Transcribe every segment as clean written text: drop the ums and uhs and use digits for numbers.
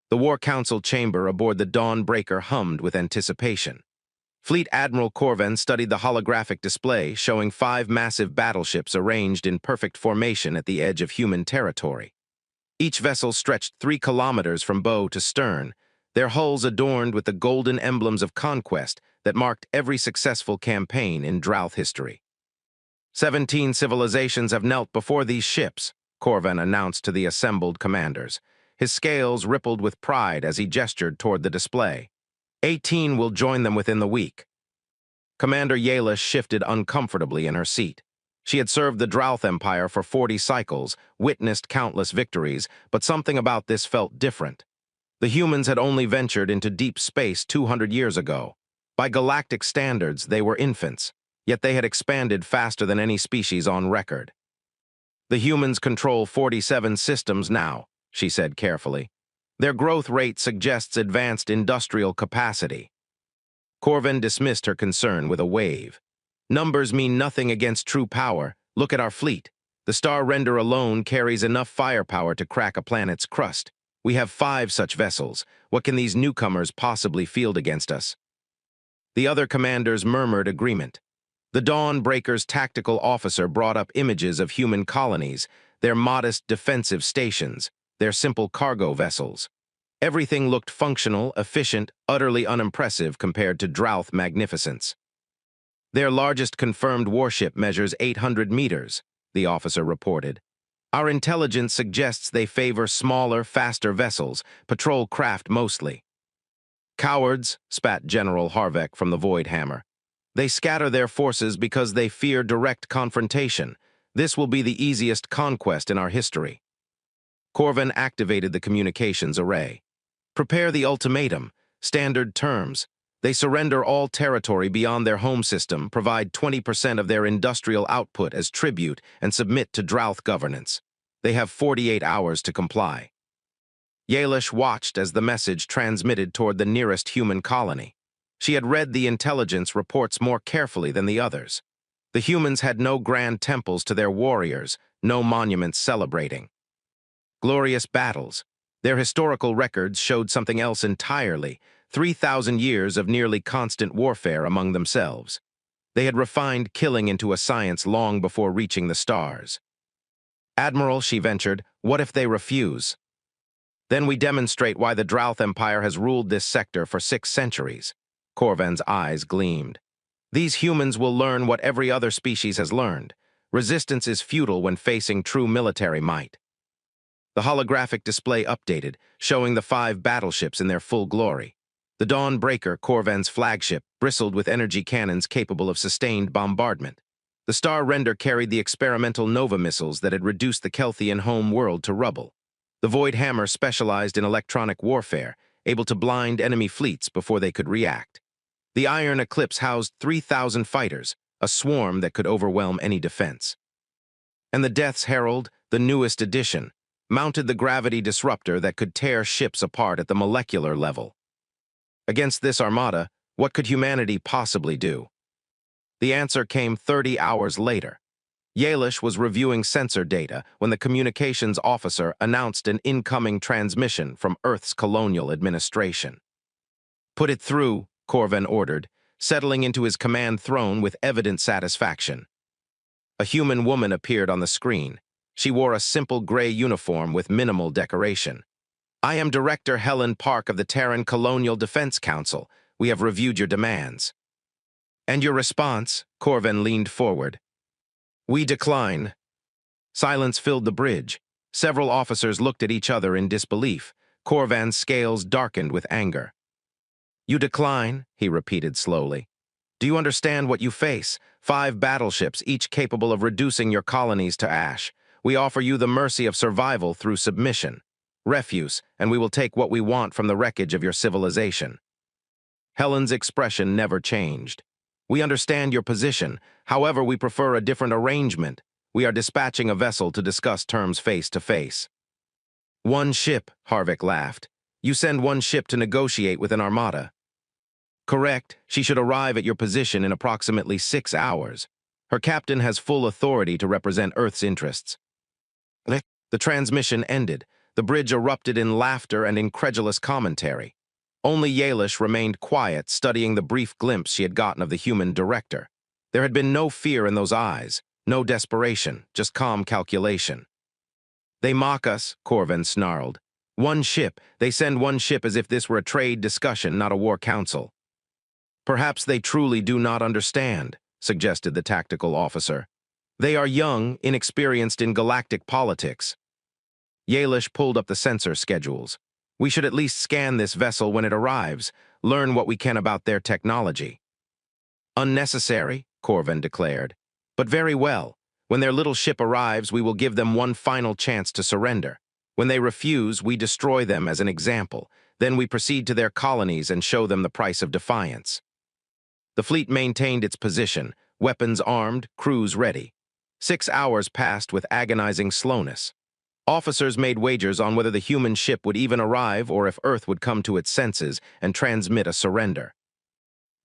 The War Council chamber aboard the Dawnbreaker hummed with anticipation. Fleet Admiral Corven studied the holographic display showing 5 massive battleships arranged in perfect formation at the edge of human territory. Each vessel stretched 3 kilometers from bow to stern, their hulls adorned with the golden emblems of conquest that marked every successful campaign in Drouth history. 17 civilizations have knelt before these ships, Corven announced to the assembled commanders. His scales rippled with pride as he gestured toward the display. 18 will join them within the week. Commander Yalish shifted uncomfortably in her seat. She had served the Drouth Empire for 40 cycles, witnessed countless victories, but something about this felt different. The humans had only ventured into deep space 200 years ago. By galactic standards, they were infants, yet they had expanded faster than any species on record. The humans control 47 systems now, she said carefully. Their growth rate suggests advanced industrial capacity. Corven dismissed her concern with a wave. Numbers mean nothing against true power. Look at our fleet. The Star Render alone carries enough firepower to crack a planet's crust. We have 5 such vessels. What can these newcomers possibly field against us? The other commanders murmured agreement. The Dawnbreaker's tactical officer brought up images of human colonies, their modest defensive stations, their simple cargo vessels. Everything looked functional, efficient, utterly unimpressive compared to Drouth magnificence. Their largest confirmed warship measures 800 meters, the officer reported. Our intelligence suggests they favor smaller, faster vessels, patrol craft mostly. Cowards, spat General Harvek from the Void Hammer. They scatter their forces because they fear direct confrontation. This will be the easiest conquest in our history. Corven activated the communications array. Prepare the ultimatum, standard terms. They surrender all territory beyond their home system, provide 20% of their industrial output as tribute, and submit to Drouth governance. They have 48 hours to comply. Yalish watched as the message transmitted toward the nearest human colony. She had read the intelligence reports more carefully than the others. The humans had no grand temples to their warriors, no monuments celebrating. Glorious battles. Their historical records showed something else entirely, 3,000 years of nearly constant warfare among themselves. They had refined killing into a science long before reaching the stars. Admiral, she ventured, what if they refuse? Then we demonstrate why the Drouth Empire has ruled this sector for 6 centuries. Corven's eyes gleamed. These humans will learn what every other species has learned. Resistance is futile when facing true military might. The holographic display updated, showing the 5 battleships in their full glory. The Dawnbreaker, Corven's flagship, bristled with energy cannons capable of sustained bombardment. The Star Render carried the experimental Nova missiles that had reduced the Kelthian home world to rubble. The Void Hammer specialized in electronic warfare, able to blind enemy fleets before they could react. The Iron Eclipse housed 3,000 fighters, a swarm that could overwhelm any defense. And the Death's Herald, the newest edition, mounted the gravity disruptor that could tear ships apart at the molecular level. Against this armada, what could humanity possibly do? The answer came 30 hours later. Yalish was reviewing sensor data when the communications officer announced an incoming transmission from Earth's colonial administration. Put it through, Corven ordered, settling into his command throne with evident satisfaction. A human woman appeared on the screen. She wore a simple gray uniform with minimal decoration. I am Director Helen Park of the Terran Colonial Defense Council. We have reviewed your demands. And your response? Corven leaned forward. We decline. Silence filled the bridge. Several officers looked at each other in disbelief. Corvan's scales darkened with anger. You decline, he repeated slowly. Do you understand what you face? 5 battleships, each capable of reducing your colonies to ash. We offer you the mercy of survival through submission. Refuse, and we will take what we want from the wreckage of your civilization. Helen's expression never changed. We understand your position. However, we prefer a different arrangement. We are dispatching a vessel to discuss terms face to face. 1 ship, Harvick laughed. You send 1 ship to negotiate with an armada. Correct. She should arrive at your position in approximately 6 hours. Her captain has full authority to represent Earth's interests. The transmission ended. The bridge erupted in laughter and incredulous commentary. Only Yalish remained quiet, studying the brief glimpse she had gotten of the human director. There had been no fear in those eyes, no desperation, just calm calculation. "They mock us," Corvin snarled. "One ship. They send one ship as if this were a trade discussion, not a war council." "Perhaps they truly do not understand," suggested the tactical officer. "They are young, inexperienced in galactic politics." Yalish pulled up the sensor schedules. "We should at least scan this vessel when it arrives, learn what we can about their technology." "Unnecessary," Corvin declared. "But very well. When their little ship arrives, we will give them one final chance to surrender. When they refuse, we destroy them as an example. Then we proceed to their colonies and show them the price of defiance." The fleet maintained its position, weapons armed, crews ready. 6 hours passed with agonizing slowness. Officers made wagers on whether the human ship would even arrive or if Earth would come to its senses and transmit a surrender.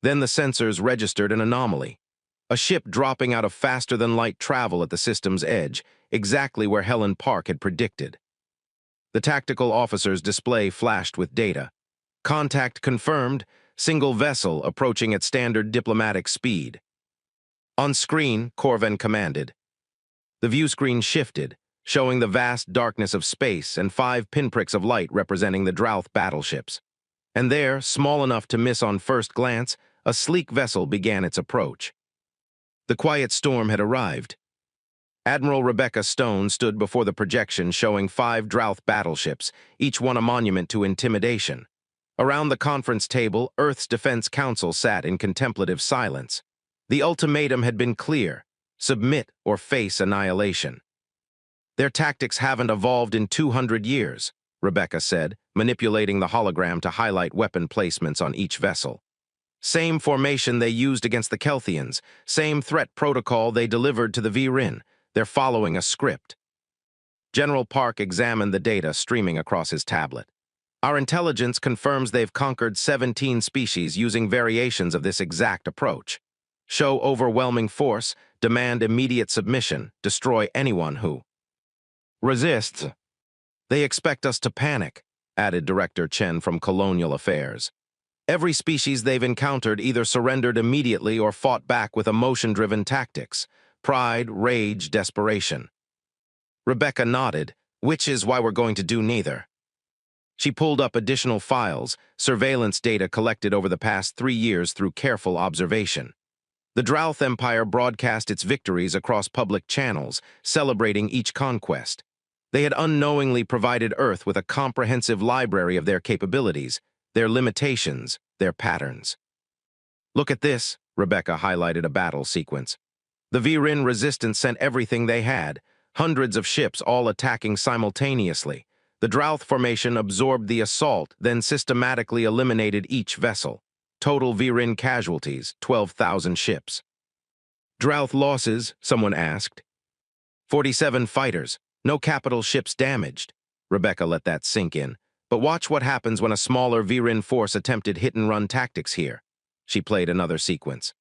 Then the sensors registered an anomaly. A ship dropping out of faster-than-light travel at the system's edge, exactly where Helen Park had predicted. The tactical officer's display flashed with data. "Contact confirmed, single vessel approaching at standard diplomatic speed." On screen, Corvin commanded. The view screen shifted, showing the vast darkness of space and 5 pinpricks of light representing the Drouth battleships. And there, small enough to miss on first glance, a sleek vessel began its approach. The quiet storm had arrived. Admiral Rebecca Stone stood before the projection showing 5 Drouth battleships, each one a monument to intimidation. Around the conference table, Earth's Defense Council sat in contemplative silence. The ultimatum had been clear: submit or face annihilation. "Their tactics haven't evolved in 200 years, Rebecca said, manipulating the hologram to highlight weapon placements on each vessel. "Same formation they used against the Kelthians, same threat protocol they delivered to the Virin. They're following a script." General Park examined the data streaming across his tablet. "Our intelligence confirms they've conquered 17 species using variations of this exact approach. Show overwhelming force, demand immediate submission, destroy anyone who resists. They expect us to panic," added Director Chen from Colonial Affairs. "Every species they've encountered either surrendered immediately or fought back with emotion-driven tactics. Pride, rage, desperation." Rebecca nodded, "Which is why we're going to do neither." She pulled up additional files, surveillance data collected over the past 3 years through careful observation. The Drouth Empire broadcast its victories across public channels, celebrating each conquest. They had unknowingly provided Earth with a comprehensive library of their capabilities, their limitations, their patterns. "Look at this," Rebecca highlighted a battle sequence. "The Virin resistance sent everything they had, hundreds of ships all attacking simultaneously. The Drouth formation absorbed the assault, then systematically eliminated each vessel. Total Virin casualties, 12,000 ships." "Drouth losses?" someone asked. 47 fighters, no capital ships damaged." Rebecca let that sink in. "But watch what happens when a smaller Virin force attempted hit-and-run tactics here." She played another sequence.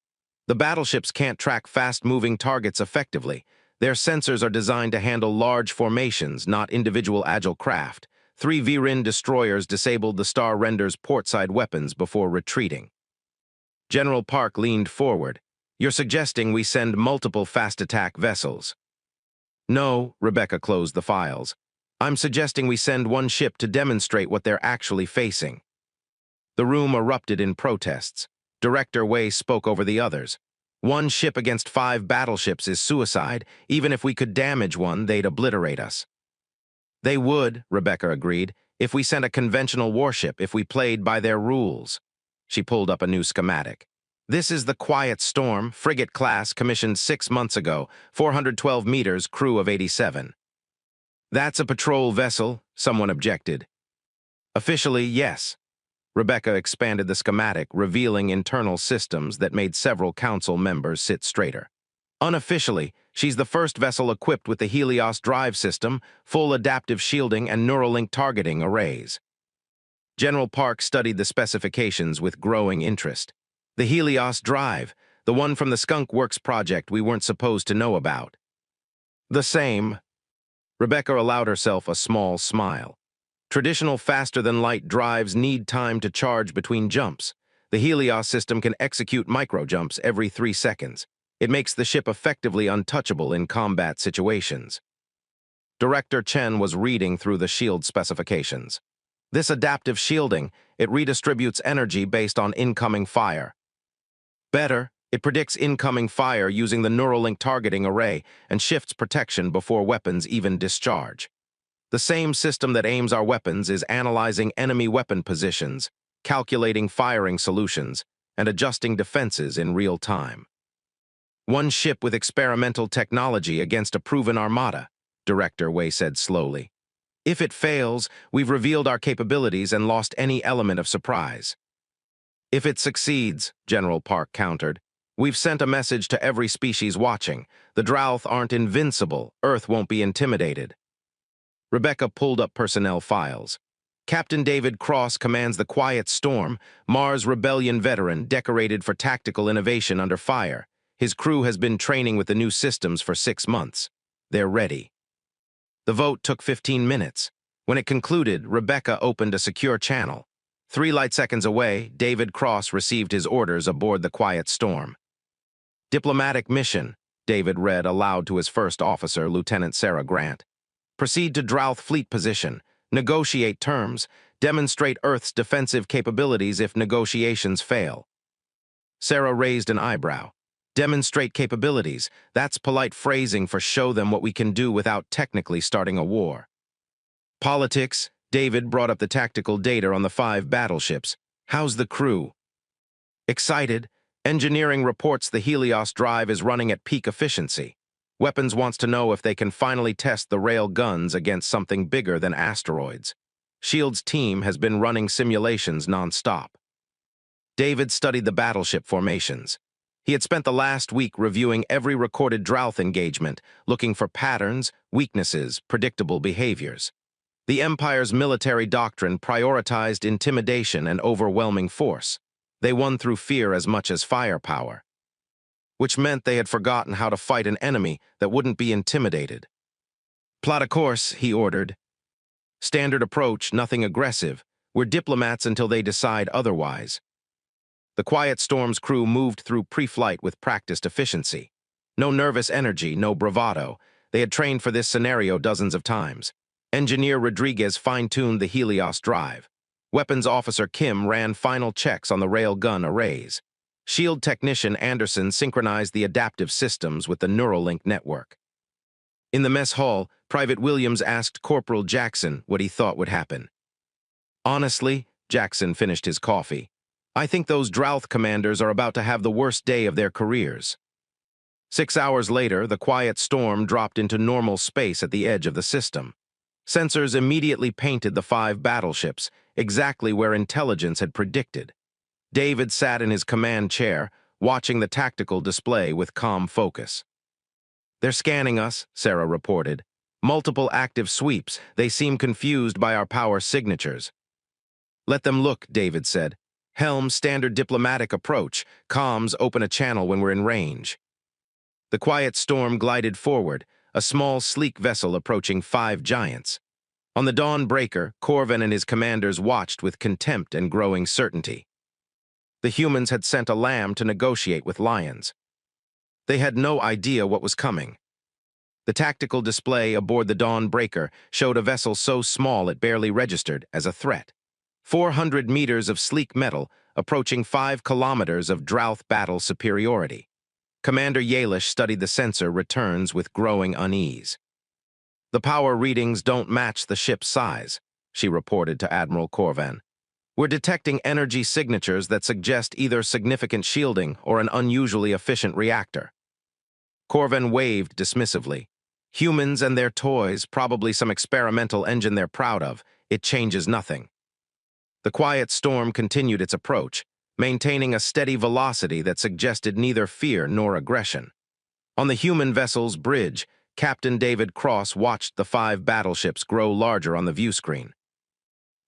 "The battleships can't track fast-moving targets effectively. Their sensors are designed to handle large formations, not individual agile craft. 3 Virin destroyers disabled the Star Render's portside weapons before retreating." General Park leaned forward. "You're suggesting we send multiple fast-attack vessels?" "No," Rebecca closed the files. "I'm suggesting we send one ship to demonstrate what they're actually facing." The room erupted in protests. Director Wei spoke over the others. "One ship against 5 battleships is suicide. Even if we could damage one, they'd obliterate us." "They would," Rebecca agreed, "if we sent a conventional warship, if we played by their rules." She pulled up a new schematic. "This is the Quiet Storm, frigate class, commissioned 6 months ago, 412 meters, crew of 87. "That's a patrol vessel," someone objected. "Officially, yes." Rebecca expanded the schematic, revealing internal systems that made several council members sit straighter. "Unofficially, she's the first vessel equipped with the Helios drive system, full adaptive shielding and Neuralink targeting arrays." General Park studied the specifications with growing interest. "The Helios drive, the one from the Skunk Works project we weren't supposed to know about." "The same." Rebecca allowed herself a small smile. Traditional faster-than-light drives need time to charge between jumps. The Helios system can execute micro-jumps every 3 seconds. It makes the ship effectively untouchable in combat situations. Director Chen was reading through the shield specifications. This adaptive shielding, it redistributes energy based on incoming fire. Better, it predicts incoming fire using the Neuralink targeting array and shifts protection before weapons even discharge. The same system that aims our weapons is analyzing enemy weapon positions, calculating firing solutions, and adjusting defenses in real time. One ship with experimental technology against a proven armada, Director Wei said slowly. If it fails, we've revealed our capabilities and lost any element of surprise. If it succeeds, General Park countered, we've sent a message to every species watching. The Drouth aren't invincible. Earth won't be intimidated. Rebecca pulled up personnel files. Captain David Cross commands the Quiet Storm, Mars Rebellion veteran decorated for tactical innovation under fire. His crew has been training with the new systems for 6 months. They're ready. The vote took 15 minutes. When it concluded, Rebecca opened a secure channel. 3 light seconds away, David Cross received his orders aboard the Quiet Storm. Diplomatic mission, David read aloud to his first officer, Lieutenant Sarah Grant. Proceed to Drouth fleet position, negotiate terms, demonstrate Earth's defensive capabilities if negotiations fail. Sarah raised an eyebrow. Demonstrate capabilities, that's polite phrasing for show them what we can do without technically starting a war. Politics, David brought up the tactical data on the 5 battleships. How's the crew? Excited. Engineering reports the Helios drive is running at peak efficiency. Weapons wants to know if they can finally test the rail guns against something bigger than asteroids. SHIELD's team has been running simulations non-stop. David studied the battleship formations. He had spent the last week reviewing every recorded Drouth engagement, looking for patterns, weaknesses, predictable behaviors. The Empire's military doctrine prioritized intimidation and overwhelming force. They won through fear as much as firepower, which meant they had forgotten how to fight an enemy that wouldn't be intimidated. Plot a course, he ordered. Standard approach, nothing aggressive. We're diplomats until they decide otherwise. The Quiet Storm's crew moved through pre-flight with practiced efficiency. No nervous energy, no bravado. They had trained for this scenario dozens of times. Engineer Rodriguez fine-tuned the Helios drive. Weapons Officer Kim ran final checks on the railgun arrays. SHIELD technician Anderson synchronized the adaptive systems with the Neuralink network. In the mess hall, Private Williams asked Corporal Jackson what he thought would happen. Honestly, Jackson finished his coffee. I think those Drouth commanders are about to have the worst day of their careers. 6 hours later, the Quiet Storm dropped into normal space at the edge of the system. Sensors immediately painted the 5 battleships, exactly where intelligence had predicted. David sat in his command chair, watching the tactical display with calm focus. They're scanning us, Sarah reported. Multiple active sweeps. They seem confused by our power signatures. Let them look, David said. Helm, standard diplomatic approach. Comms, open a channel when we're in range. The Quiet Storm glided forward, a small, sleek vessel approaching 5 giants. On the Dawn Breaker, Corvin and his commanders watched with contempt and growing certainty. The humans had sent a lamb to negotiate with lions. They had no idea what was coming. The tactical display aboard the Dawn Breaker showed a vessel so small it barely registered as a threat. 400 meters of sleek metal, approaching 5 kilometers of Drouth battle superiority. Commander Yalish studied the sensor returns with growing unease. The power readings don't match the ship's size, she reported to Admiral Corvan. We're detecting energy signatures that suggest either significant shielding or an unusually efficient reactor. Corvan waved dismissively. Humans and their toys, probably some experimental engine they're proud of. It changes nothing. The Quiet Storm continued its approach, maintaining a steady velocity that suggested neither fear nor aggression. On the human vessel's bridge, Captain David Cross watched the 5 battleships grow larger on the view screen.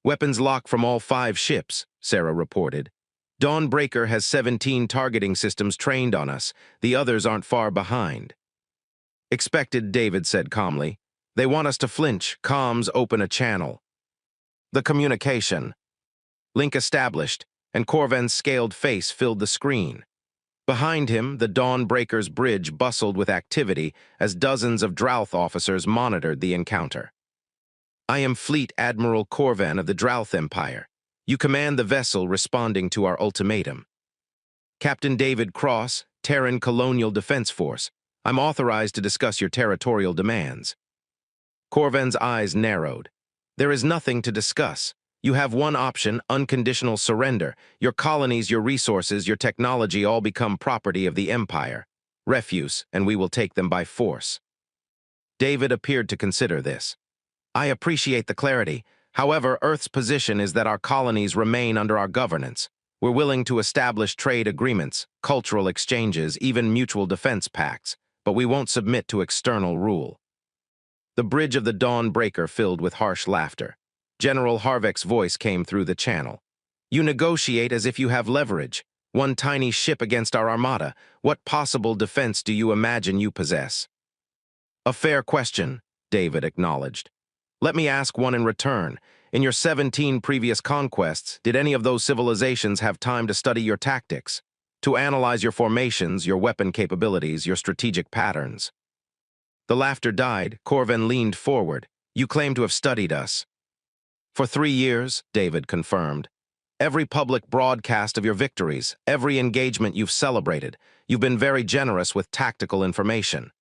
Weapons lock from all 5 ships, Sarah reported. Dawn Breaker has 17 targeting systems trained on us. The others aren't far behind. Expected, David said calmly. They want us to flinch. Comms, open a channel. The communication. Link established, and Corven's scaled face filled the screen. Behind him, the Dawnbreaker's bridge bustled with activity as dozens of Drouth officers monitored the encounter. I am Fleet Admiral Corven of the Drouth Empire. You command the vessel responding to our ultimatum. Captain David Cross, Terran Colonial Defense Force. I'm authorized to discuss your territorial demands. Corven's eyes narrowed. There is nothing to discuss. You have one option, unconditional surrender. Your colonies, your resources, your technology all become property of the Empire. Refuse, and we will take them by force. David appeared to consider this. I appreciate the clarity. However, Earth's position is that our colonies remain under our governance. We're willing to establish trade agreements, cultural exchanges, even mutual defense pacts, but we won't submit to external rule. The bridge of the Dawnbreaker filled with harsh laughter. General Harvick's voice came through the channel. You negotiate as if you have leverage. One tiny ship against our armada. What possible defense do you imagine you possess? A fair question, David acknowledged. Let me ask one in return. In your 17 previous conquests, did any of those civilizations have time to study your tactics, to analyze your formations, your weapon capabilities, your strategic patterns? The laughter died. Corven leaned forward. You claim to have studied us. For 3 years, David confirmed. Every public broadcast of your victories, every engagement you've celebrated, you've been very generous with tactical information.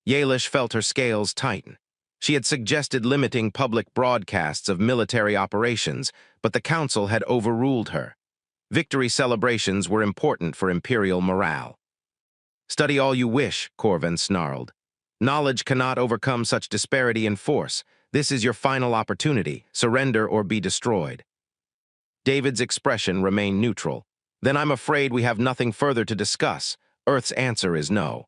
Yalish felt her scales tighten. She had suggested limiting public broadcasts of military operations, but the Council had overruled her. Victory celebrations were important for Imperial morale. Study all you wish, Corven snarled. Knowledge cannot overcome such disparity in force. This is your final opportunity. Surrender or be destroyed. David's expression remained neutral. Then I'm afraid we have nothing further to discuss. Earth's answer is no.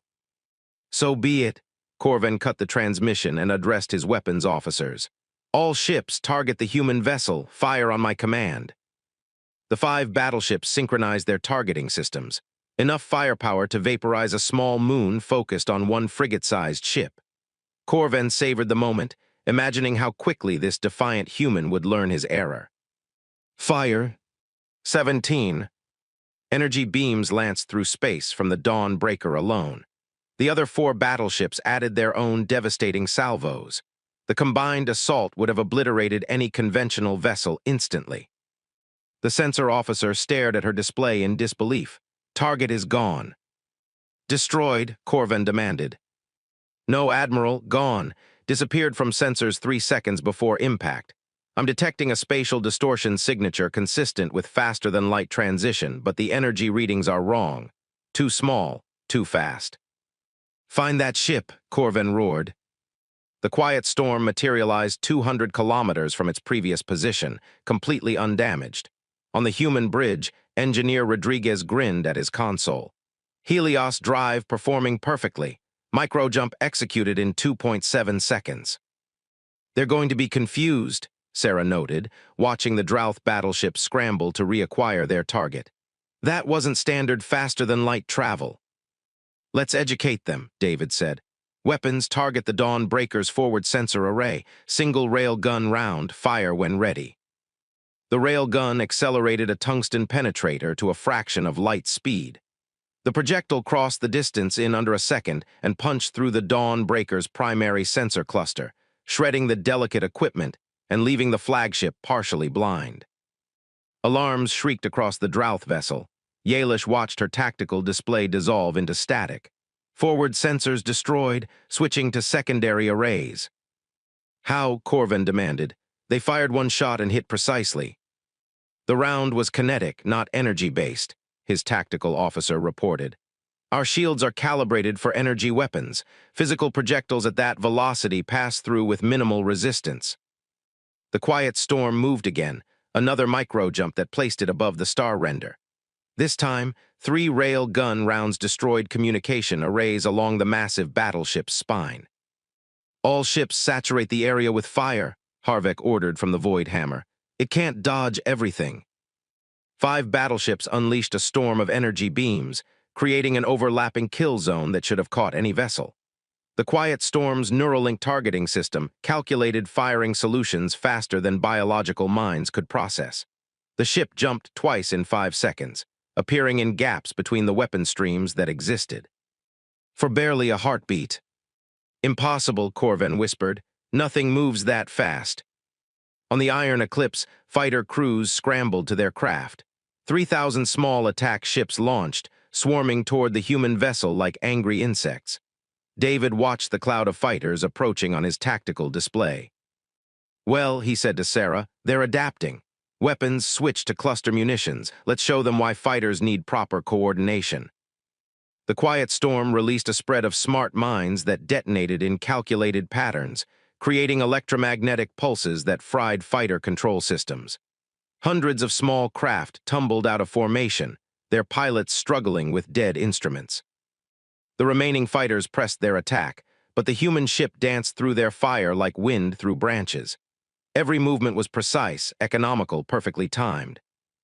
So be it. Corven cut the transmission and addressed his weapons officers. All ships target the human vessel. Fire on my command. The 5 battleships synchronized their targeting systems. Enough firepower to vaporize a small moon focused on one frigate-sized ship. Corven savored the moment, imagining how quickly this defiant human would learn his error. Fire. 17. Energy beams lanced through space from the Dawnbreaker alone. The other 4 battleships added their own devastating salvos. The combined assault would have obliterated any conventional vessel instantly. The sensor officer stared at her display in disbelief. Target is gone. Destroyed, Corven demanded. No, Admiral, gone. Disappeared from sensors 3 seconds before impact. I'm detecting a spatial distortion signature consistent with faster-than-light transition, but the energy readings are wrong. Too small, too fast. Find that ship, Corven roared. The quiet storm materialized 200 kilometers from its previous position, completely undamaged. On the human bridge, Engineer Rodriguez grinned at his console. Helios drive performing perfectly. Microjump executed in 2.7 seconds. They're going to be confused, Sarah noted, watching the Drouth battleship scramble to reacquire their target. That wasn't standard faster-than-light travel. Let's educate them, David said. Weapons target the Dawnbreaker's forward sensor array. Single rail gun round, fire when ready. The railgun accelerated a tungsten penetrator to a fraction of light speed. The projectile crossed the distance in under a second and punched through the Dawnbreaker's primary sensor cluster, shredding the delicate equipment and leaving the flagship partially blind. Alarms shrieked across the Drouth vessel. Yalish watched her tactical display dissolve into static. Forward sensors destroyed, switching to secondary arrays. How, Corven demanded. They fired one shot and hit precisely. The round was kinetic, not energy-based, his tactical officer reported. Our shields are calibrated for energy weapons. Physical projectiles at that velocity pass through with minimal resistance. The quiet storm moved again, another micro-jump that placed it above the star render. This time, 3 rail gun rounds destroyed communication arrays along the massive battleship's spine. All ships saturate the area with fire, Harvick ordered from the Void Hammer. It can't dodge everything. 5 battleships unleashed a storm of energy beams, creating an overlapping kill zone that should have caught any vessel. The Quiet Storm's Neuralink targeting system calculated firing solutions faster than biological minds could process. The ship jumped twice in 5 seconds, appearing in gaps between the weapon streams that existed. For barely a heartbeat. Impossible, Corven whispered. Nothing moves that fast. On the Iron Eclipse, fighter crews scrambled to their craft. 3,000 small attack ships launched, swarming toward the human vessel like angry insects. David watched the cloud of fighters approaching on his tactical display. Well, he said to Sarah, they're adapting. Weapons switch to cluster munitions. Let's show them why fighters need proper coordination. The Quiet Storm released a spread of smart mines that detonated in calculated patterns, creating electromagnetic pulses that fried fighter control systems. Hundreds of small craft tumbled out of formation, their pilots struggling with dead instruments. The remaining fighters pressed their attack, but the human ship danced through their fire like wind through branches. Every movement was precise, economical, perfectly timed.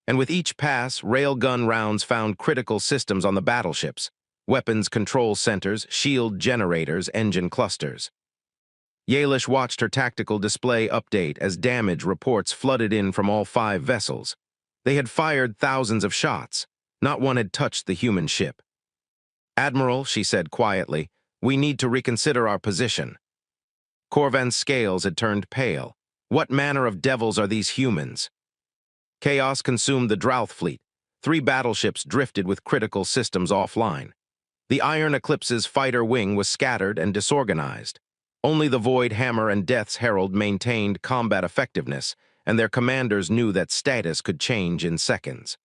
And with each pass, railgun rounds found critical systems on the battleships: weapons control centers, shield generators, engine clusters. Yalish watched her tactical display update as damage reports flooded in from all 5 vessels. They had fired thousands of shots. Not one had touched the human ship. Admiral, she said quietly, we need to reconsider our position. Corvan's scales had turned pale. What manner of devils are these humans? Chaos consumed the Drouth fleet. 3 battleships drifted with critical systems offline. The Iron Eclipse's fighter wing was scattered and disorganized. Only the Void Hammer and Death's Herald maintained combat effectiveness, and their commanders knew that status could change in seconds.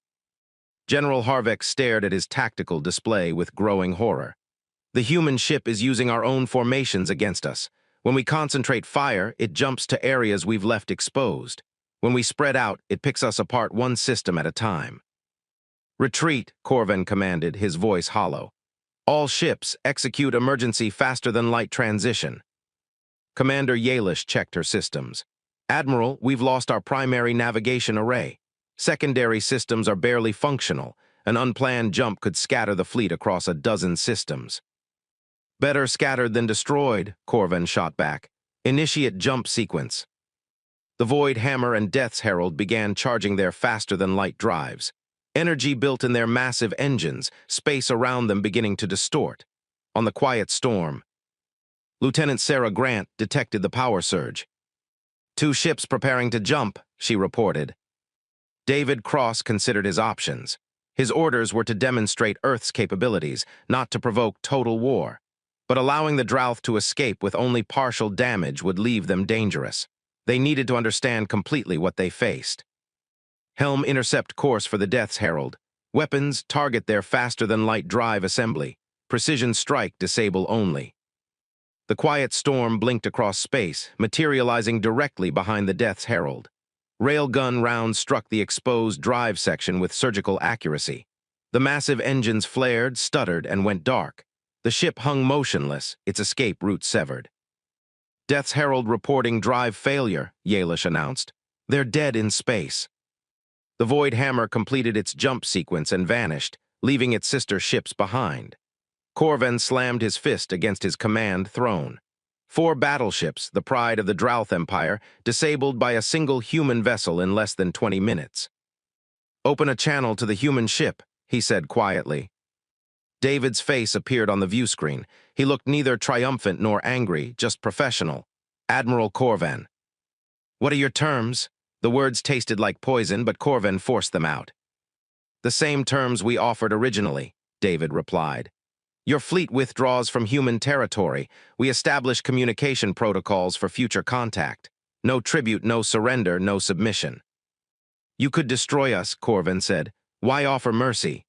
General Harbeck stared at his tactical display with growing horror. The human ship is using our own formations against us. When we concentrate fire, it jumps to areas we've left exposed. When we spread out, it picks us apart one system at a time. Retreat, Corvan commanded, his voice hollow. All ships execute emergency faster-than-light transition. Commander Yalish checked her systems. Admiral, we've lost our primary navigation array. Secondary systems are barely functional. An unplanned jump could scatter the fleet across a dozen systems. Better scattered than destroyed, Corvan shot back. Initiate jump sequence. The Void Hammer and Death's Herald began charging their faster-than-light drives. Energy built in their massive engines, space around them beginning to distort. On the Quiet Storm, Lieutenant Sarah Grant detected the power surge. 2 ships preparing to jump, she reported. David Cross considered his options. His orders were to demonstrate Earth's capabilities, not to provoke total war. But allowing the Drouth to escape with only partial damage would leave them dangerous. They needed to understand completely what they faced. Helm intercept course for the Death's Herald. Weapons target their faster-than-light drive assembly. Precision strike disable only. The Quiet Storm blinked across space, materializing directly behind the Death's Herald. Railgun rounds struck the exposed drive section with surgical accuracy. The massive engines flared, stuttered, and went dark. The ship hung motionless, its escape route severed. Death's Herald reporting drive failure, Yalish announced. They're dead in space. The Void Hammer completed its jump sequence and vanished, leaving its sister ships behind. Corvan slammed his fist against his command throne. 4 battleships, the pride of the Drouth Empire, disabled by a single human vessel in less than 20 minutes. Open a channel to the human ship, he said quietly. David's face appeared on the view screen. He looked neither triumphant nor angry, just professional. Admiral Corvan. What are your terms? The words tasted like poison, but Corvan forced them out. The same terms we offered originally, David replied. Your fleet withdraws from human territory. We establish communication protocols for future contact. No tribute, no surrender, no submission. You could destroy us, Corvan said. Why offer mercy?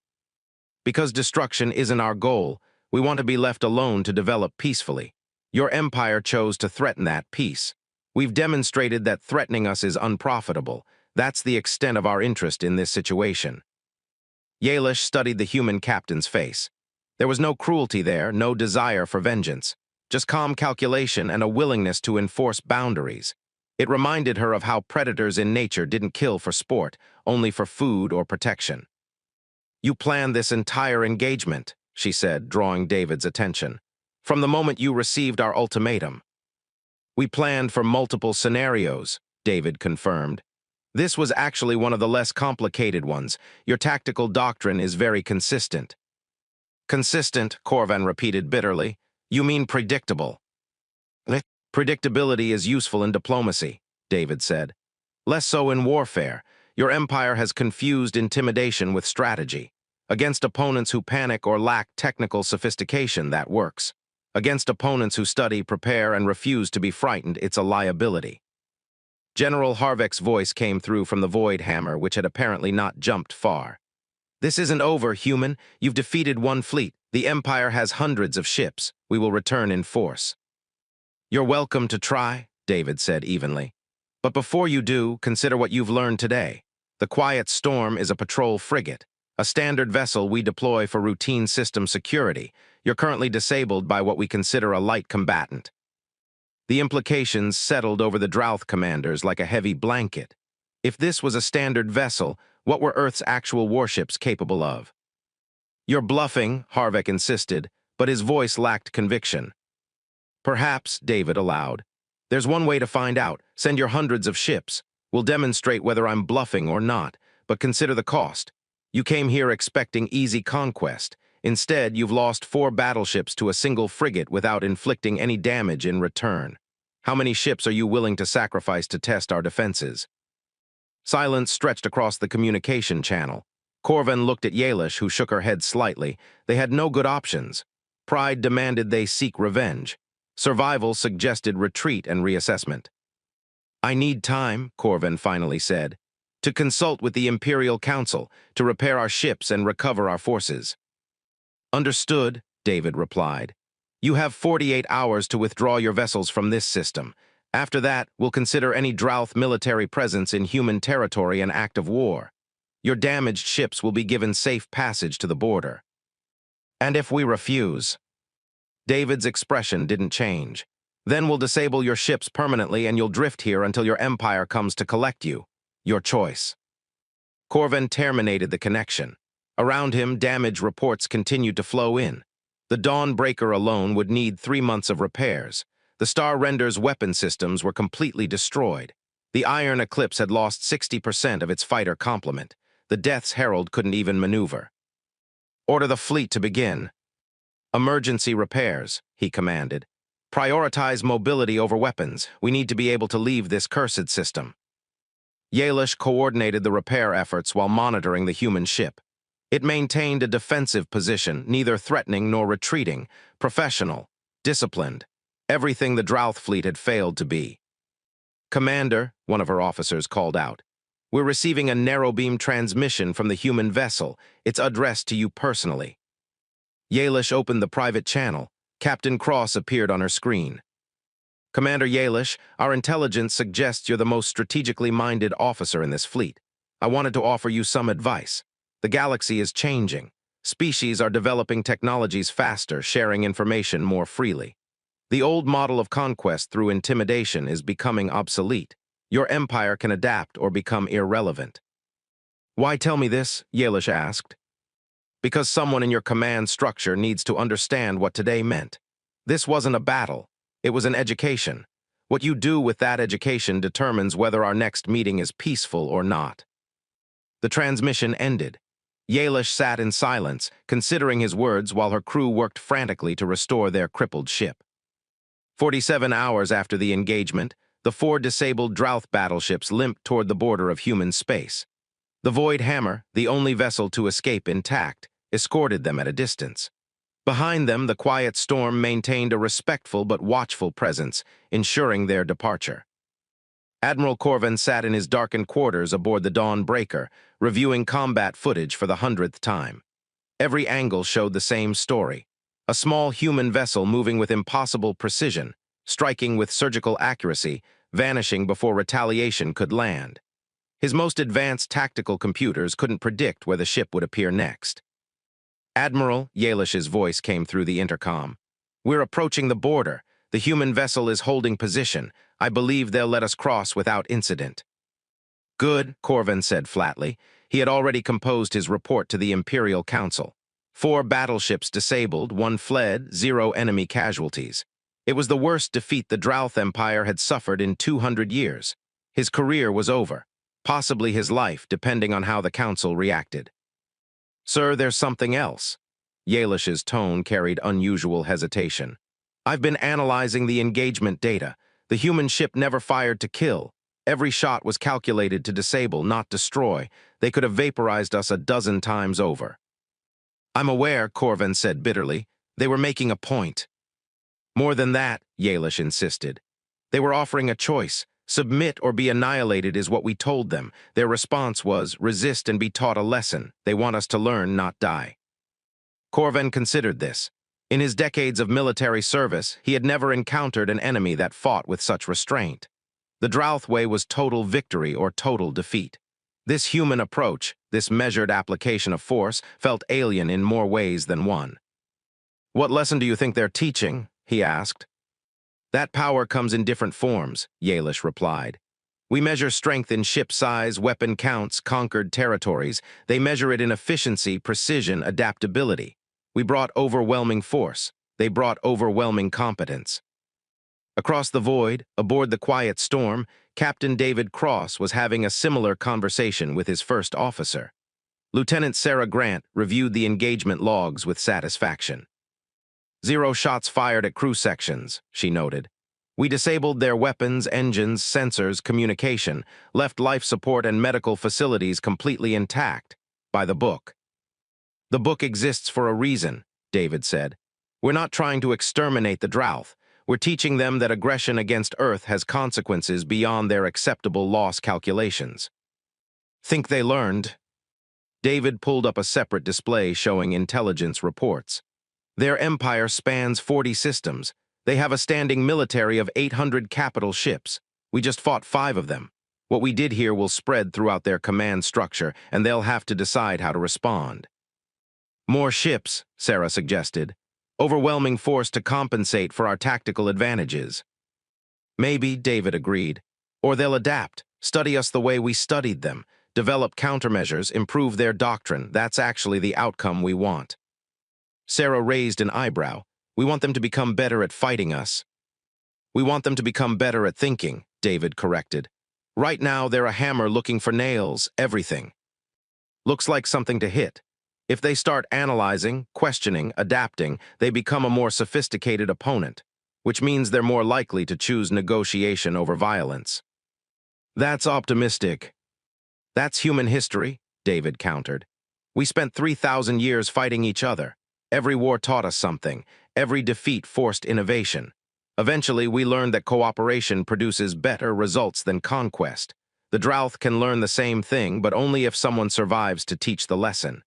Because destruction isn't our goal. We want to be left alone to develop peacefully. Your empire chose to threaten that peace. We've demonstrated that threatening us is unprofitable. That's the extent of our interest in this situation. Yalish studied the human captain's face. There was no cruelty there, no desire for vengeance, just calm calculation and a willingness to enforce boundaries. It reminded her of how predators in nature didn't kill for sport, only for food or protection. You planned this entire engagement, she said, drawing David's attention. From the moment you received our ultimatum. We planned for multiple scenarios, David confirmed. This was actually one of the less complicated ones. Your tactical doctrine is very consistent. Consistent, Corvan repeated bitterly. You mean predictable. Predictability is useful in diplomacy, David said. Less so in warfare. Your empire has confused intimidation with strategy. Against opponents who panic or lack technical sophistication, that works. Against opponents who study, prepare, and refuse to be frightened, it's a liability. General Harveck's voice came through from the Void Hammer, which had apparently not jumped far. This isn't over, human. You've defeated one fleet. The Empire has hundreds of ships. We will return in force. You're welcome to try, David said evenly. But before you do, consider what you've learned today. The Quiet Storm is a patrol frigate, a standard vessel we deploy for routine system security. You're currently disabled by what we consider a light combatant. The implications settled over the Drouth commanders like a heavy blanket. If this was a standard vessel, what were Earth's actual warships capable of? You're bluffing, Harveck insisted, but his voice lacked conviction. Perhaps, David allowed. There's one way to find out. Send your hundreds of ships. We'll demonstrate whether I'm bluffing or not, but consider the cost. You came here expecting easy conquest. Instead, you've lost 4 battleships to a single frigate without inflicting any damage in return. How many ships are you willing to sacrifice to test our defenses? Silence stretched across the communication channel. Corvan looked at Yalish, who shook her head slightly. They had no good options. Pride demanded they seek revenge. Survival suggested retreat and reassessment. I need time, Corvan finally said, to consult with the Imperial Council, to repair our ships and recover our forces. Understood, David replied. You have 48 hours to withdraw your vessels from this system. After that, we'll consider any Drouth military presence in human territory an act of war. Your damaged ships will be given safe passage to the border. And if we refuse? David's expression didn't change. Then we'll disable your ships permanently and you'll drift here until your empire comes to collect you. Your choice. Corvan terminated the connection. Around him, damage reports continued to flow in. The Dawnbreaker alone would need 3 months of repairs. The Star Render's weapon systems were completely destroyed. The Iron Eclipse had lost 60% of its fighter complement. The Death's Herald couldn't even maneuver. Order the fleet to begin. Emergency repairs, he commanded. Prioritize mobility over weapons. We need to be able to leave this cursed system. Yalish coordinated the repair efforts while monitoring the human ship. It maintained a defensive position, neither threatening nor retreating, professional, disciplined, everything the Drouth fleet had failed to be. Commander, one of her officers called out, we're receiving a narrow-beam transmission from the human vessel. It's addressed to you personally. Yalish opened the private channel. Captain Cross appeared on her screen. Commander Yalish, our intelligence suggests you're the most strategically minded officer in this fleet. I wanted to offer you some advice. The galaxy is changing. Species are developing technologies faster, sharing information more freely. The old model of conquest through intimidation is becoming obsolete. Your empire can adapt or become irrelevant. Why tell me this? Yalish asked. Because someone in your command structure needs to understand what today meant. This wasn't a battle. It was an education. What you do with that education determines whether our next meeting is peaceful or not. The transmission ended. Yalish sat in silence, considering his words while her crew worked frantically to restore their crippled ship. 47 hours after the engagement, the 4 disabled Drouth battleships limped toward the border of human space. The Void Hammer, the only vessel to escape intact, escorted them at a distance. Behind them, the Quiet Storm maintained a respectful but watchful presence, ensuring their departure. Admiral Corvan sat in his darkened quarters aboard the Dawnbreaker, reviewing combat footage for the 100th time. Every angle showed the same story. A small human vessel moving with impossible precision, striking with surgical accuracy, vanishing before retaliation could land. His most advanced tactical computers couldn't predict where the ship would appear next. Admiral, Yalish's voice came through the intercom. We're approaching the border. The human vessel is holding position. I believe they'll let us cross without incident. Good, Corvan said flatly. He had already composed his report to the Imperial Council. 4 battleships disabled, 1 fled, 0 enemy casualties. It was the worst defeat the Drouth Empire had suffered in 200 years. His career was over, possibly his life, depending on how the Council reacted. "Sir, there's something else." Yalish's tone carried unusual hesitation. "I've been analyzing the engagement data. The human ship never fired to kill. Every shot was calculated to disable, not destroy. They could have vaporized us a dozen times over." "I'm aware," Corvin said bitterly. "They were making a point." "More than that," Yalish insisted. "They were offering a choice. Submit or be annihilated is what we told them. Their response was, resist and be taught a lesson. They want us to learn, not die." Corvin considered this. In his decades of military service, he had never encountered an enemy that fought with such restraint. The Drouth way was total victory or total defeat. This human approach, this measured application of force, felt alien in more ways than one. "What lesson do you think they're teaching?" he asked. "That power comes in different forms," Yalish replied. "We measure strength in ship size, weapon counts, conquered territories. They measure it in efficiency, precision, adaptability. We brought overwhelming force. They brought overwhelming competence." Across the void, aboard the Quiet Storm, Captain David Cross was having a similar conversation with his first officer. Lieutenant Sarah Grant reviewed the engagement logs with satisfaction. "0 shots fired at crew sections," she noted. "We disabled their weapons, engines, sensors, communication, left life support and medical facilities completely intact. By the book." "The book exists for a reason," David said. "We're not trying to exterminate the Drouth. We're teaching them that aggression against Earth has consequences beyond their acceptable loss calculations." "Think they learned?" David pulled up a separate display showing intelligence reports. "Their empire spans 40 systems. They have a standing military of 800 capital ships. We just fought 5 of them. What we did here will spread throughout their command structure, and they'll have to decide how to respond." "More ships," Sarah suggested. "Overwhelming force to compensate for our tactical advantages." "Maybe," David agreed. "Or they'll adapt, study us the way we studied them, develop countermeasures, improve their doctrine. That's actually the outcome we want." Sarah raised an eyebrow. "We want them to become better at fighting us." "We want them to become better at thinking," David corrected. "Right now, they're a hammer looking for nails, everything. Looks like something to hit. If they start analyzing, questioning, adapting, they become a more sophisticated opponent, which means they're more likely to choose negotiation over violence." "That's optimistic." "That's human history," David countered. "We spent 3,000 years fighting each other. Every war taught us something. Every defeat forced innovation. Eventually, we learned that cooperation produces better results than conquest. The Drouth can learn the same thing, but only if someone survives to teach the lesson."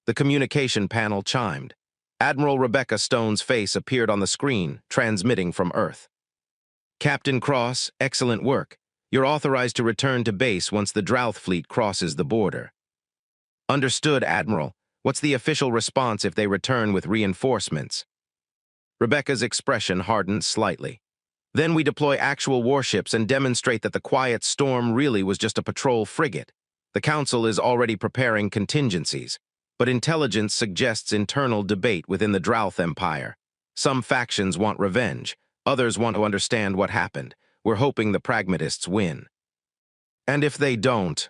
The communication panel chimed. Admiral Rebecca Stone's face appeared on the screen, transmitting from Earth. "Captain Cross, excellent work. You're authorized to return to base once the Drouth fleet crosses the border." "Understood, Admiral. What's the official response if they return with reinforcements?" Rebecca's expression hardened slightly. "Then we deploy actual warships and demonstrate that the Quiet Storm really was just a patrol frigate. The Council is already preparing contingencies. But intelligence suggests internal debate within the Drouth Empire. Some factions want revenge. Others want to understand what happened. We're hoping the pragmatists win." "And if they don't?"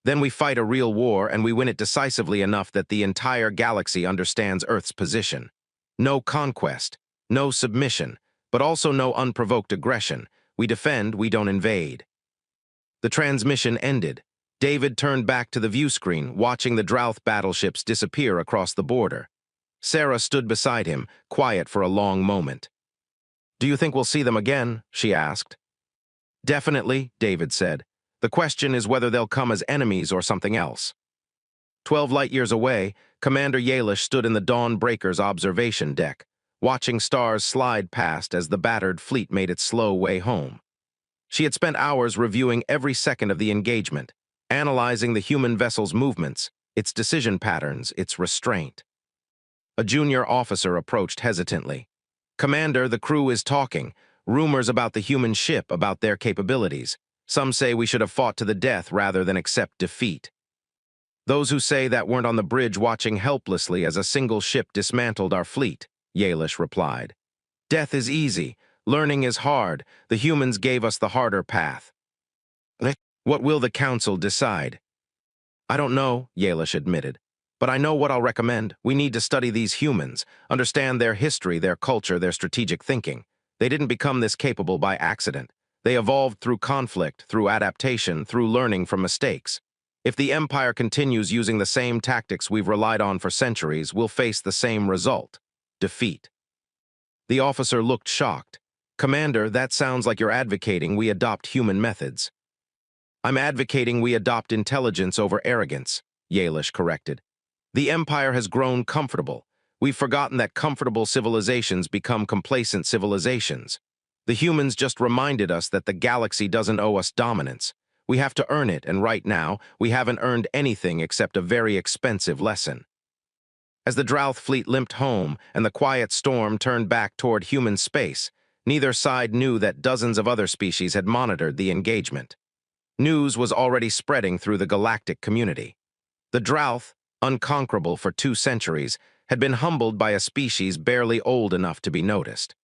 "Then we fight a real war and we win it decisively enough that the entire galaxy understands Earth's position. No conquest, no submission, but also no unprovoked aggression. We defend, we don't invade." The transmission ended. David turned back to the view screen, watching the Drouth battleships disappear across the border. Sarah stood beside him, quiet for a long moment. "Do you think we'll see them again?" she asked. "Definitely," David said. "The question is whether they'll come as enemies or something else." 12 light-years away, Commander Yalish stood in the Dawn Breaker's observation deck, watching stars slide past as the battered fleet made its slow way home. She had spent hours reviewing every second of the engagement, analyzing the human vessel's movements, its decision patterns, its restraint. A junior officer approached hesitantly. "Commander, the crew is talking. Rumors about the human ship, about their capabilities. Some say we should have fought to the death rather than accept defeat." Those who say that weren't on the bridge watching helplessly as a single ship dismantled our fleet, Yalish replied. Death is easy. Learning is hard. The humans gave us the harder path. What will the council decide? I don't know, Yalish admitted. But I know what I'll recommend. We need to study these humans, understand their history, their culture, their strategic thinking. They didn't become this capable by accident. They evolved through conflict, through adaptation, through learning from mistakes. If the Empire continues using the same tactics we've relied on for centuries, we'll face the same result: defeat. The officer looked shocked. Commander, that sounds like you're advocating we adopt human methods. I'm advocating we adopt intelligence over arrogance, Yalish corrected. The Empire has grown comfortable. We've forgotten that comfortable civilizations become complacent civilizations. The humans just reminded us that the galaxy doesn't owe us dominance. We have to earn it, and right now, we haven't earned anything except a very expensive lesson. As the Drouth fleet limped home and the quiet storm turned back toward human space, neither side knew that dozens of other species had monitored the engagement. News was already spreading through the galactic community. The Drouth, unconquerable for 2 centuries, had been humbled by a species barely old enough to be noticed.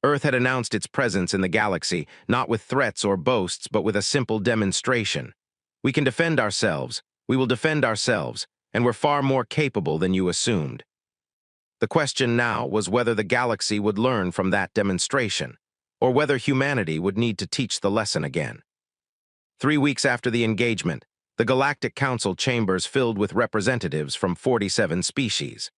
Earth had announced its presence in the galaxy, not with threats or boasts, but with a simple demonstration. We can defend ourselves, we will defend ourselves, and we're far more capable than you assumed. The question now was whether the galaxy would learn from that demonstration, or whether humanity would need to teach the lesson again. 3 weeks after the engagement, the Galactic Council chambers filled with representatives from 47 species.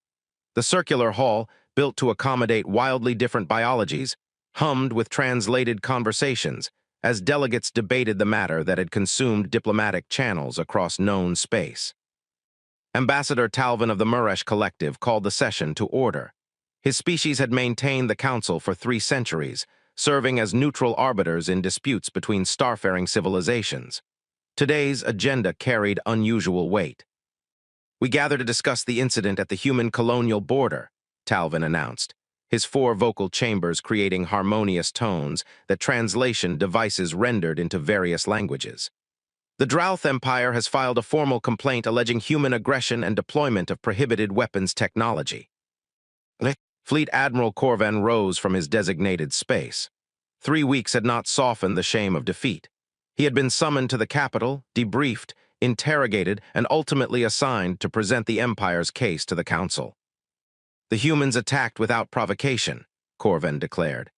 The circular hall, built to accommodate wildly different biologies, hummed with translated conversations as delegates debated the matter that had consumed diplomatic channels across known space. Ambassador Talvin of the Muresh Collective called the session to order. His species had maintained the council for 3 centuries, serving as neutral arbiters in disputes between starfaring civilizations. Today's agenda carried unusual weight. We gather to discuss the incident at the human colonial border, Talvin announced, his 4 vocal chambers creating harmonious tones that translation devices rendered into various languages. The Drouth Empire has filed a formal complaint alleging human aggression and deployment of prohibited weapons technology. Fleet Admiral Corvan rose from his designated space. 3 weeks had not softened the shame of defeat. He had been summoned to the capital, debriefed, interrogated, and ultimately assigned to present the Empire's case to the Council. The humans attacked without provocation, Corvan declared.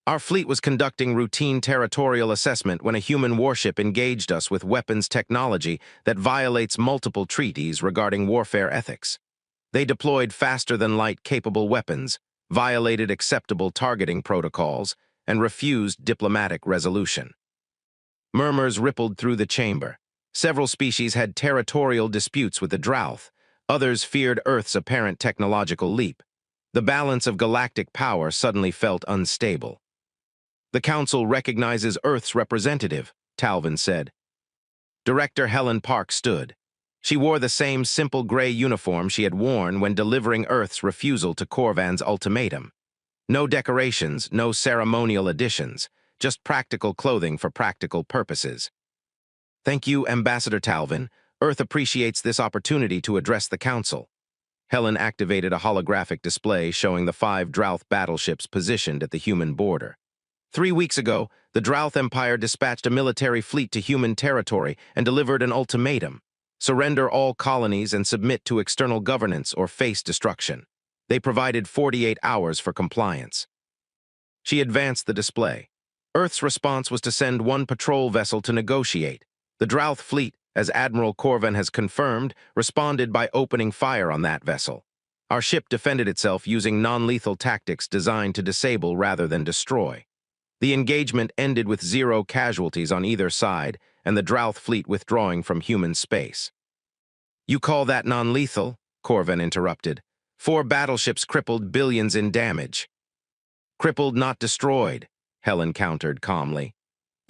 Our fleet was conducting routine territorial assessment when a human warship engaged us with weapons technology that violates multiple treaties regarding warfare ethics. They deployed faster-than-light capable weapons, violated acceptable targeting protocols, and refused diplomatic resolution. Murmurs rippled through the chamber. Several species had territorial disputes with the Drouth. Others feared Earth's apparent technological leap. The balance of galactic power suddenly felt unstable. The Council recognizes Earth's representative, Talvin said. Director Helen Park stood. She wore the same simple gray uniform she had worn when delivering Earth's refusal to Corvan's ultimatum. No decorations, no ceremonial additions, just practical clothing for practical purposes. Thank you, Ambassador Talvin. Earth appreciates this opportunity to address the Council. Helen activated a holographic display showing the 5 Drouth battleships positioned at the human border. 3 weeks ago, the Drouth Empire dispatched a military fleet to human territory and delivered an ultimatum: surrender all colonies and submit to external governance or face destruction. They provided 48 hours for compliance. She advanced the display. Earth's response was to send 1 patrol vessel to negotiate. The Drouth fleet, as Admiral Corvan has confirmed, responded by opening fire on that vessel. Our ship defended itself using non-lethal tactics designed to disable rather than destroy. The engagement ended with 0 casualties on either side and the Drouth fleet withdrawing from human space. You call that non-lethal? Corvan interrupted. 4 battleships crippled, billions in damage. Crippled, not destroyed, Helen countered calmly.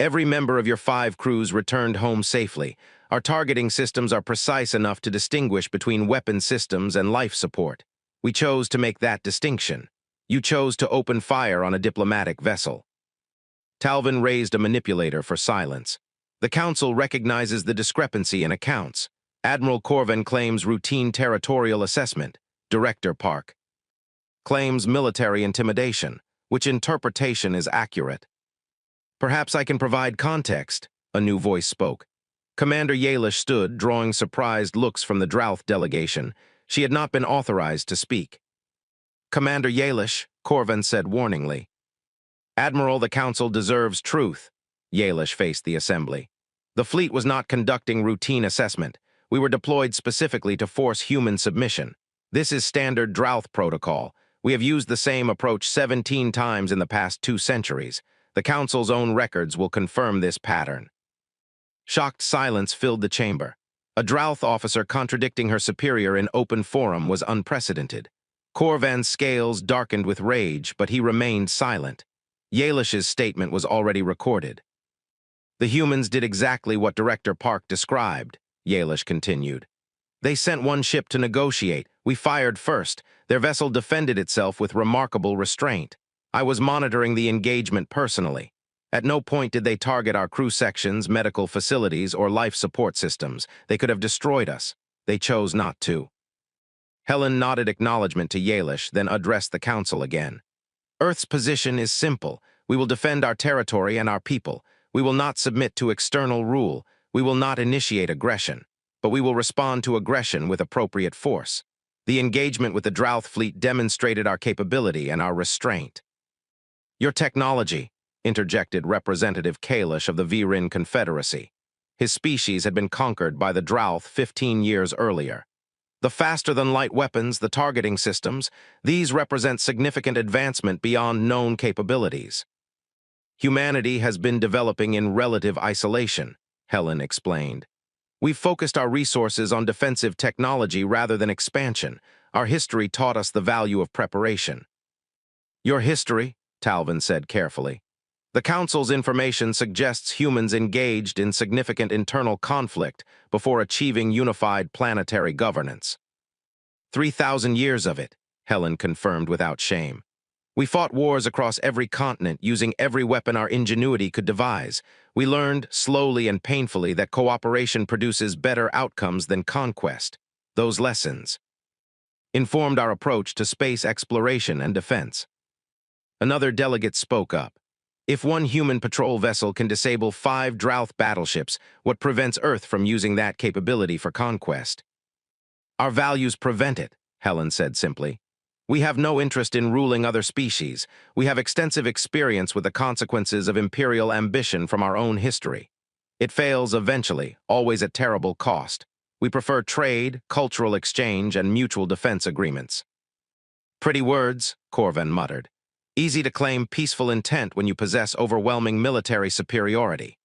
Every member of your 5 crews returned home safely. Our targeting systems are precise enough to distinguish between weapon systems and life support. We chose to make that distinction. You chose to open fire on a diplomatic vessel. Talvin raised a manipulator for silence. The Council recognizes the discrepancy in accounts. Admiral Corvin claims routine territorial assessment. Director Park claims military intimidation, which interpretation is accurate. Perhaps I can provide context, a new voice spoke. Commander Yalish stood, drawing surprised looks from the Drouth delegation. She had not been authorized to speak. Commander Yalish, Corvin said warningly. Admiral, the Council deserves truth. Yalish faced the assembly. The fleet was not conducting routine assessment. We were deployed specifically to force human submission. This is standard Drouth protocol. We have used the same approach 17 times in the past 2 centuries. The Council's own records will confirm this pattern. Shocked silence filled the chamber. A Drouth officer contradicting her superior in open forum was unprecedented. Corvan's scales darkened with rage, but he remained silent. Yalish's statement was already recorded. The humans did exactly what Director Park described, Yalish continued. They sent one ship to negotiate. We fired first. Their vessel defended itself with remarkable restraint. I was monitoring the engagement personally. At no point did they target our crew sections, medical facilities, or life support systems. They could have destroyed us. They chose not to. Helen nodded acknowledgement to Yalish, then addressed the Council again. Earth's position is simple. We will defend our territory and our people. We will not submit to external rule. We will not initiate aggression. But we will respond to aggression with appropriate force. The engagement with the Drouth fleet demonstrated our capability and our restraint. Your technology, interjected Representative Kalish of the Virin Confederacy. His species had been conquered by the Drouth 15 years earlier. The faster-than-light weapons, the targeting systems, these represent significant advancement beyond known capabilities. Humanity has been developing in relative isolation, Helen explained. We've focused our resources on defensive technology rather than expansion. Our history taught us the value of preparation. Your history, Talvin said carefully. The Council's information suggests humans engaged in significant internal conflict before achieving unified planetary governance. 3,000 years of it, Helen confirmed without shame. We fought wars across every continent using every weapon our ingenuity could devise. We learned, slowly and painfully, that cooperation produces better outcomes than conquest. Those lessons informed our approach to space exploration and defense. Another delegate spoke up. If one human patrol vessel can disable 5 Drouth battleships, what prevents Earth from using that capability for conquest? Our values prevent it, Helen said simply. We have no interest in ruling other species. We have extensive experience with the consequences of imperial ambition from our own history. It fails eventually, always at terrible cost. We prefer trade, cultural exchange, and mutual defense agreements. Pretty words, Corvin muttered. Easy to claim peaceful intent when you possess overwhelming military superiority.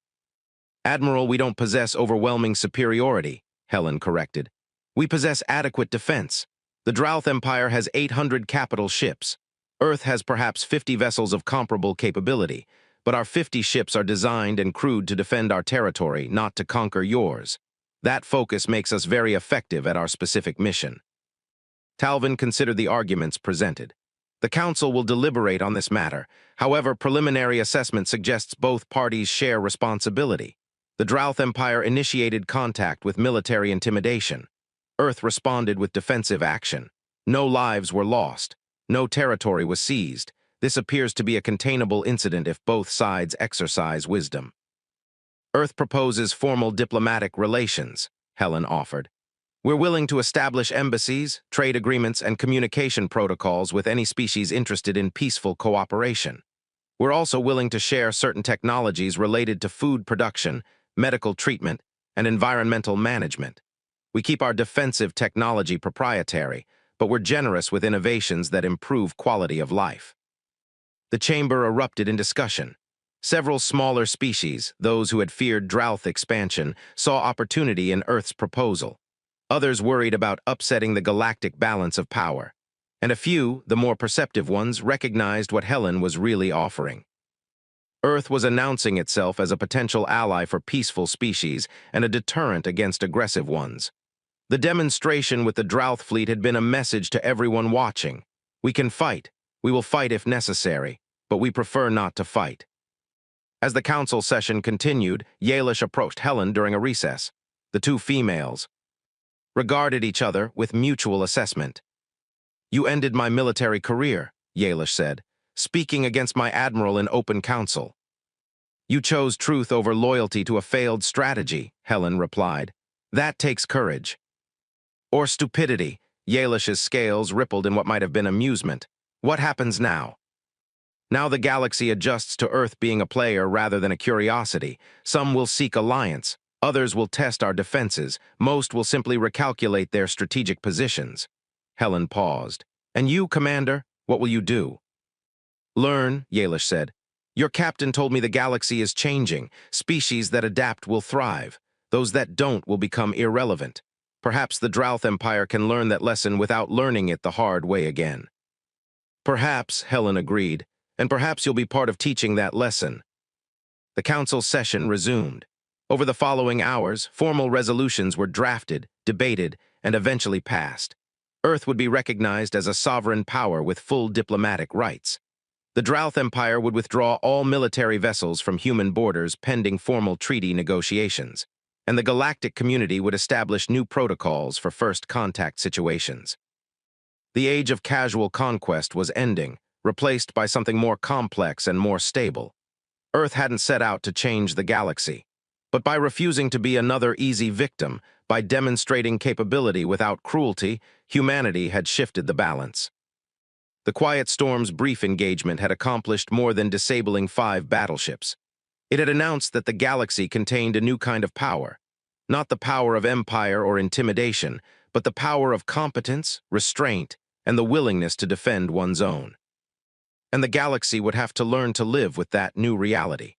Admiral, we don't possess overwhelming superiority, Helen corrected. We possess adequate defense. The Drouth Empire has 800 capital ships. Earth has perhaps 50 vessels of comparable capability, but our 50 ships are designed and crewed to defend our territory, not to conquer yours. That focus makes us very effective at our specific mission. Talvin considered the arguments presented. The Council will deliberate on this matter. However, preliminary assessment suggests both parties share responsibility. The Drouth Empire initiated contact with military intimidation. Earth responded with defensive action. No lives were lost. No territory was seized. This appears to be a containable incident if both sides exercise wisdom. Earth proposes formal diplomatic relations, Helen offered. We're willing to establish embassies, trade agreements, and communication protocols with any species interested in peaceful cooperation. We're also willing to share certain technologies related to food production, medical treatment, and environmental management. We keep our defensive technology proprietary, but we're generous with innovations that improve quality of life. The chamber erupted in discussion. Several smaller species, those who had feared Drouth expansion, saw opportunity in Earth's proposal. Others worried about upsetting the galactic balance of power. And a few, the more perceptive ones, recognized what Helen was really offering. Earth was announcing itself as a potential ally for peaceful species and a deterrent against aggressive ones. The demonstration with the Drouth fleet had been a message to everyone watching. We can fight. We will fight if necessary, but we prefer not to fight. As the council session continued, Yalish approached Helen during a recess. The two females, regarded each other with mutual assessment. "You ended my military career," Yalish said, "speaking against my admiral in open council." "You chose truth over loyalty to a failed strategy," Helen replied. "That takes courage." "Or stupidity." Yalish's scales rippled in what might have been amusement. "What happens now?" "Now the galaxy adjusts to Earth being a player rather than a curiosity. Some will seek alliance. Others will test our defenses. Most will simply recalculate their strategic positions." Helen paused. "And you, Commander, what will you do?" "Learn," Yalish said. "Your captain told me the galaxy is changing. Species that adapt will thrive. Those that don't will become irrelevant. Perhaps the Drouth Empire can learn that lesson without learning it the hard way again." "Perhaps," Helen agreed, "and perhaps you'll be part of teaching that lesson." The council session resumed. Over the following hours, formal resolutions were drafted, debated, and eventually passed. Earth would be recognized as a sovereign power with full diplomatic rights. The Drouth Empire would withdraw all military vessels from human borders pending formal treaty negotiations, and the galactic community would establish new protocols for first contact situations. The age of casual conquest was ending, replaced by something more complex and more stable. Earth hadn't set out to change the galaxy, but by refusing to be another easy victim, by demonstrating capability without cruelty, humanity had shifted the balance. The Quiet Storm's brief engagement had accomplished more than disabling 5 battleships. It had announced that the galaxy contained a new kind of power, not the power of empire or intimidation, but the power of competence, restraint, and the willingness to defend one's own. And the galaxy would have to learn to live with that new reality.